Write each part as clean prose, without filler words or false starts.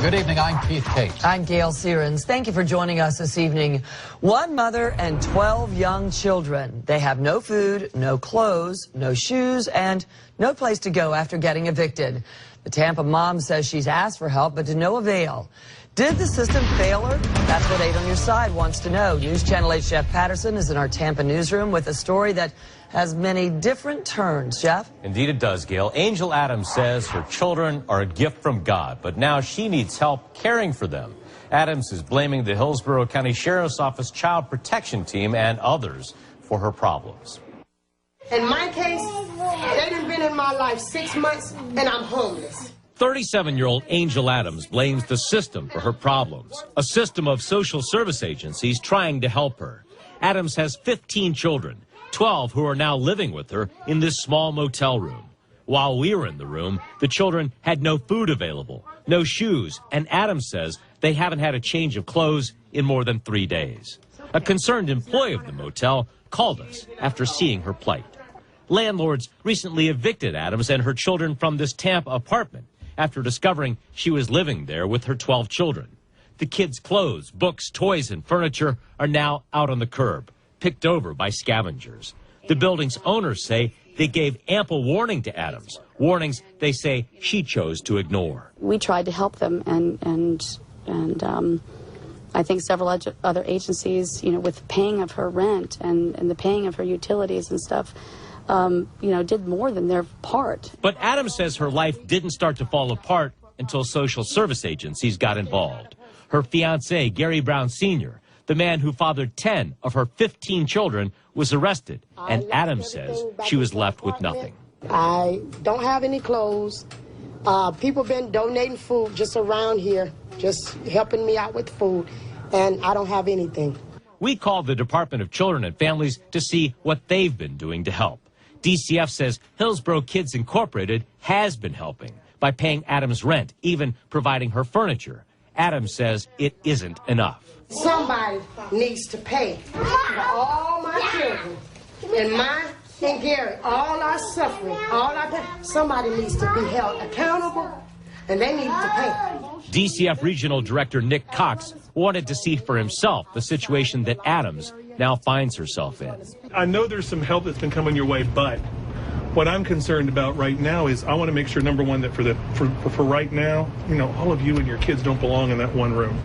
Good evening, I'm Keith Cates. I'm Gail Searens. Thank you for joining us this evening. One mother and 12 young children. They have no food, no clothes, no shoes, and no place to go after getting evicted. The Tampa mom says she's asked for help, but to no avail. Did the system fail her? That's what 8 on Your Side wants to know. News Channel 8's Jeff Patterson is in our Tampa newsroom with a story that has many different turns. Jeff? Indeed it does, Gail. Angel Adams says her children are a gift from God, but now she needs help caring for them. Adams is blaming the Hillsborough County Sheriff's Office Child Protection Team and others for her problems. In my case, they done been in my life 6 months and I'm homeless. 37-year-old Angel Adams blames the system for her problems, a system of social service agencies trying to help her. Adams has 15 children, 12 who are now living with her in this small motel room. While we were in the room, the children had no food available, no shoes, and Adams says they haven't had a change of clothes in more than 3 days. A concerned employee of the motel called us after seeing her plight. Landlords recently evicted Adams and her children from this Tampa apartment after discovering she was living there with her 12 children. The kids' clothes, books, toys, and furniture are now out on the curb, picked over by scavengers. The building's owners say they gave ample warning to Adams, warnings they say she chose to ignore. We tried to help them, and I think several other agencies, with paying of her rent and the paying of her utilities and stuff, did more than their part. But Adams says her life didn't start to fall apart until social service agencies got involved. Her fiancé, Gary Brown Sr., the man who fathered 10 of her 15 children, was arrested, and Adams says she was left with nothing. I don't have any clothes. People been donating food just around here, just helping me out with food, and I don't have anything. We called the Department of Children and Families to see what they've been doing to help. DCF says Hillsborough Kids Incorporated has been helping by paying Adams rent, even providing her furniture. Adams says it isn't enough. Somebody needs to pay for all my children, and mine and Gary, all our suffering, all our pain. Somebody needs to be held accountable, and they need to pay. DCF Regional Director Nick Cox wanted to see for himself the situation that Adams now finds herself in. I know there's some help that's been coming your way, but what I'm concerned about right now is I want to make sure, number one, that for right now, all of you and your kids don't belong in that one room.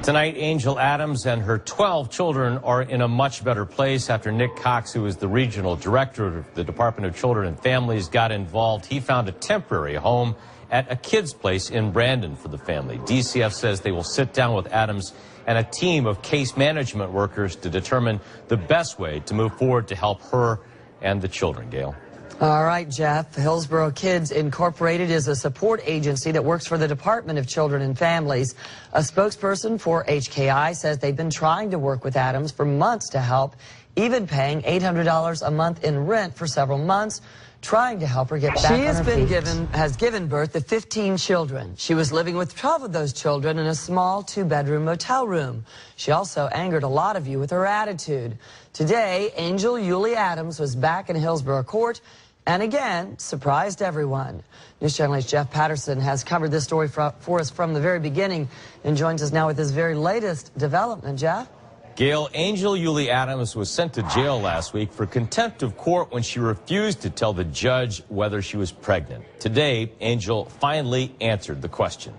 Tonight, Angel Adams and her 12 children are in a much better place after Nick Cox, who is the regional director of the Department of Children and Families, got involved. He found a temporary home at a kid's place in Brandon for the family. DCF says they will sit down with Adams and a team of case management workers to determine the best way to move forward to help her and the children. Gail. All right, Jeff. Hillsborough Kids Incorporated is a support agency that works for the Department of Children and Families. A spokesperson for HKI says they've been trying to work with Adams for months to help, even paying $800 a month in rent for several months, trying to help her get back on her feet. She has given birth to 15 children. She was living with 12 of those children in a small 2-bedroom motel room. She also angered a lot of you with her attitude. Today, Angel Yulie Adams was back in Hillsborough Court and again surprised everyone. News Channel 8's Jeff Patterson has covered this story for us from the very beginning and joins us now with his very latest development. Jeff? Gail, Angel Yulie Adams was sent to jail last week for contempt of court when she refused to tell the judge whether she was pregnant. Today, Angel finally answered the question.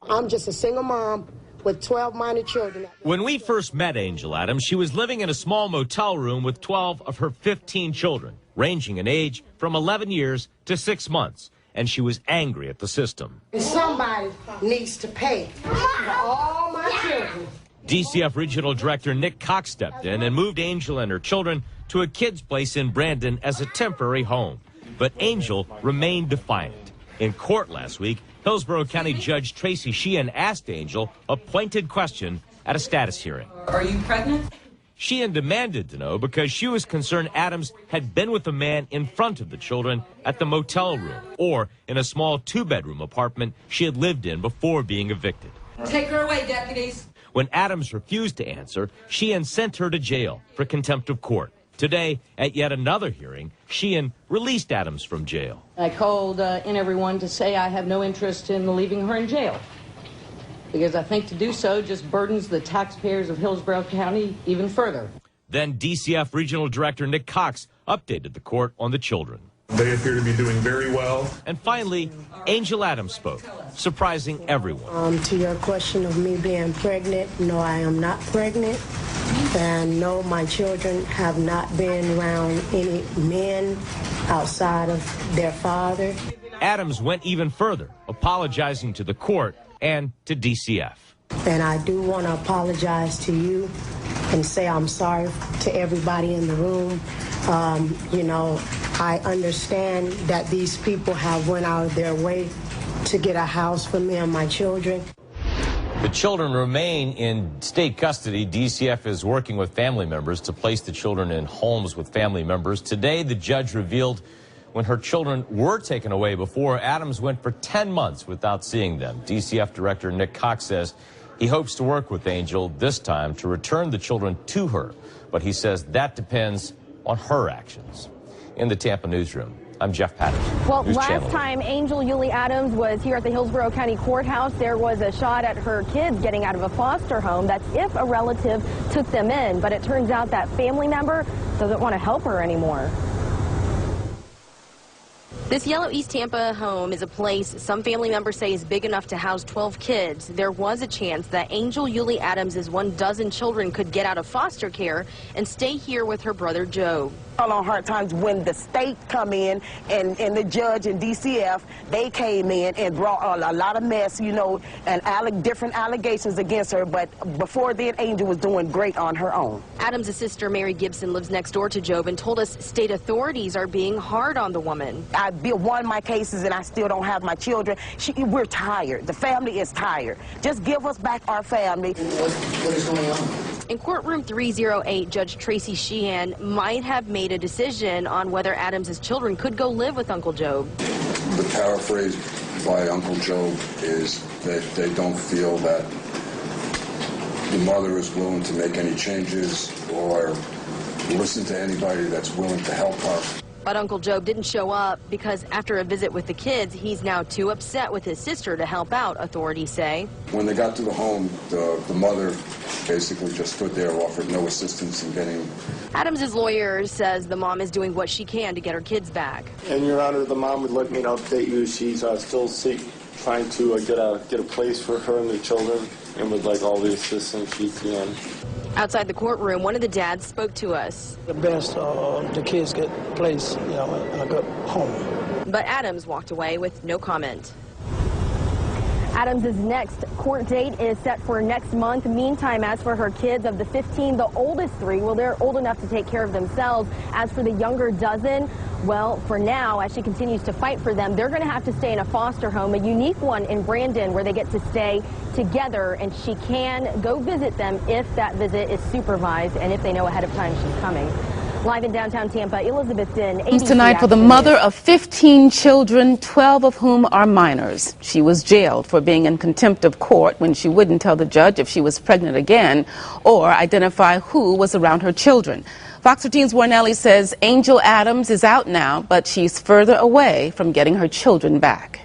I'm just a single mom with 12 minor children. When we first met Angel Adams, she was living in a small motel room with 12 of her 15 children, ranging in age from 11 years to 6 months, and she was angry at the system. Somebody needs to pay for all my children. DCF Regional Director Nick Cox stepped in and moved Angel and her children to a kid's place in Brandon as a temporary home. But Angel remained defiant. In court last week, Hillsborough County Judge Tracy Sheehan asked Angel a pointed question at a status hearing. Are you pregnant? Sheehan demanded to know because she was concerned Adams had been with a man in front of the children at the motel room or in a small 2-bedroom apartment she had lived in before being evicted. Take her away, deputies. When Adams refused to answer, Sheehan sent her to jail for contempt of court. Today, at yet another hearing, Sheehan released Adams from jail. I called in everyone to say I have no interest in leaving her in jail, because I think to do so just burdens the taxpayers of Hillsborough County even further. Then DCF Regional Director Nick Cox updated the court on the children. They appear to be doing very well. And finally, Angel Adams spoke, surprising everyone. To your question of me being pregnant, no, I am not pregnant. And no, my children have not been around any men outside of their father. Adams went even further, apologizing to the court and to DCF. And I do want to apologize to you and say I'm sorry to everybody in the room. You know, I understand that these people have went out of their way to get a house for me and my children. The children remain in state custody. DCF is working with family members to place the children in homes with family members. Today, the judge revealed when her children were taken away before, Adams went for 10 months without seeing them. DCF Director Nick Cox says he hopes to work with Angel this time to return the children to her, but he says that depends on her actions. In the Tampa newsroom, I'm Jeff Patterson. Well, News last Channel. time Angel Yulie Adams was here at the Hillsborough County Courthouse, there was a shot at her kids getting out of a foster home. That's if a relative took them in, but it turns out that family member doesn't want to help her anymore. This yellow East Tampa home is a place some family members say is big enough to house 12 kids. There was a chance that Angel Yulie Adams' 12 children could get out of foster care and stay here with her brother Joe. On hard times when the state come in and the judge and DCF, they came in and brought a lot of mess, you know, and different allegations against her. But before then, Angel was doing great on her own. Adams' sister, Mary Gibson, lives next door to Job and told us state authorities are being hard on the woman. I won my cases and I still don't have my children. We're tired. The family is tired. Just give us back our family. What is going on? In courtroom 308, Judge Tracy Sheehan might have made a decision on whether Adams' children could go live with Uncle Job. The paraphrase by Uncle Job is that they don't feel that the mother is willing to make any changes or listen to anybody that's willing to help her. But Uncle Job didn't show up because after a visit with the kids, he's now too upset with his sister to help out, authorities say. When they got to the home, the mother basically just stood there, offered no assistance in getting... Adams' lawyer says the mom is doing what she can to get her kids back. And Your Honor, the mom would like me to update you. She's still trying to get a place for her and the children and would like all the assistance she can. Outside the courtroom, one of the dads spoke to us. The best the kids get placed, you know, in a good home. But Adams walked away with no comment. Adams' next court date is set for next month. Meantime, as for her kids, of the 15, the oldest 3, well, they're old enough to take care of themselves. As for the younger dozen, well, for now, as she continues to fight for them, they're going to have to stay in a foster home, a unique one in Brandon, where they get to stay together, and she can go visit them if that visit is supervised and if they know ahead of time she's coming. Live in downtown Tampa, Elizabeth Din, ABC tonight for the mother of 15 children, 12 of whom are minors. She was jailed for being in contempt of court when she wouldn't tell the judge if she was pregnant again or identify who was around her children. Fox 13's Warnelli says Angel Adams is out now, but she's further away from getting her children back.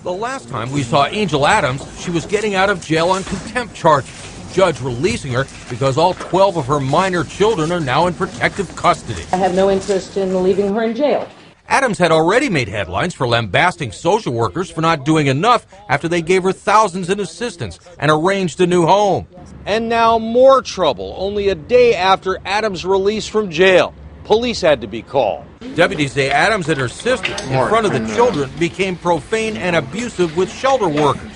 The last time we saw Angel Adams, she was getting out of jail on contempt charges. Judge releasing her because all 12 of her minor children are now in protective custody. I have no interest in leaving her in jail. Adams had already made headlines for lambasting social workers for not doing enough after they gave her thousands in assistance and arranged a new home. And now more trouble, only a day after Adams' release from jail. Police had to be called. Deputies say Adams and her sister, in front of the children, became profane and abusive with shelter workers.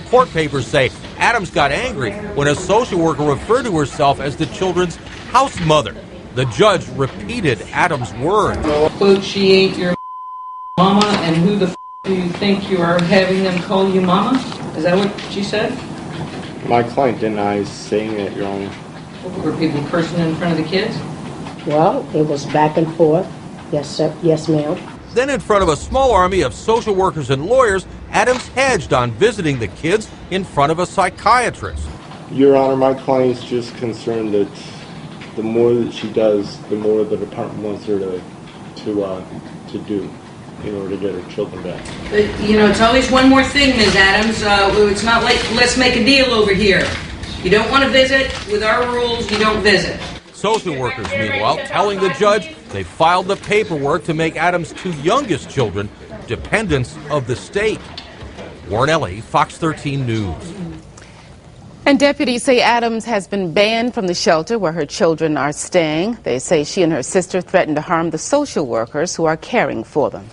Court papers say Adams got angry when a social worker referred to herself as the children's house mother. The judge repeated Adams' words. Quote, she ain't your mama, and who the do you think you are having them call you mama? Is that what she said? My client denies saying it, Your Honor. Were people cursing in front of the kids? Well, it was back and forth. Yes, sir. Yes, ma'am. Then in front of a small army of social workers and lawyers, Adams hedged on visiting the kids in front of a psychiatrist. Your Honor, my client's just concerned that the more that she does, the more the department wants her to do in order to get her children back. But, you know, it's always one more thing, Ms. Adams. It's not like let's make a deal over here. You don't want to visit, with our rules, you don't visit. Social workers, meanwhile, telling the judge they filed the paperwork to make Adams' two youngest children dependents of the state. Warren Ellie, Fox 13 News. And deputies say Adams has been banned from the shelter where her children are staying. They say she and her sister threatened to harm the social workers who are caring for them.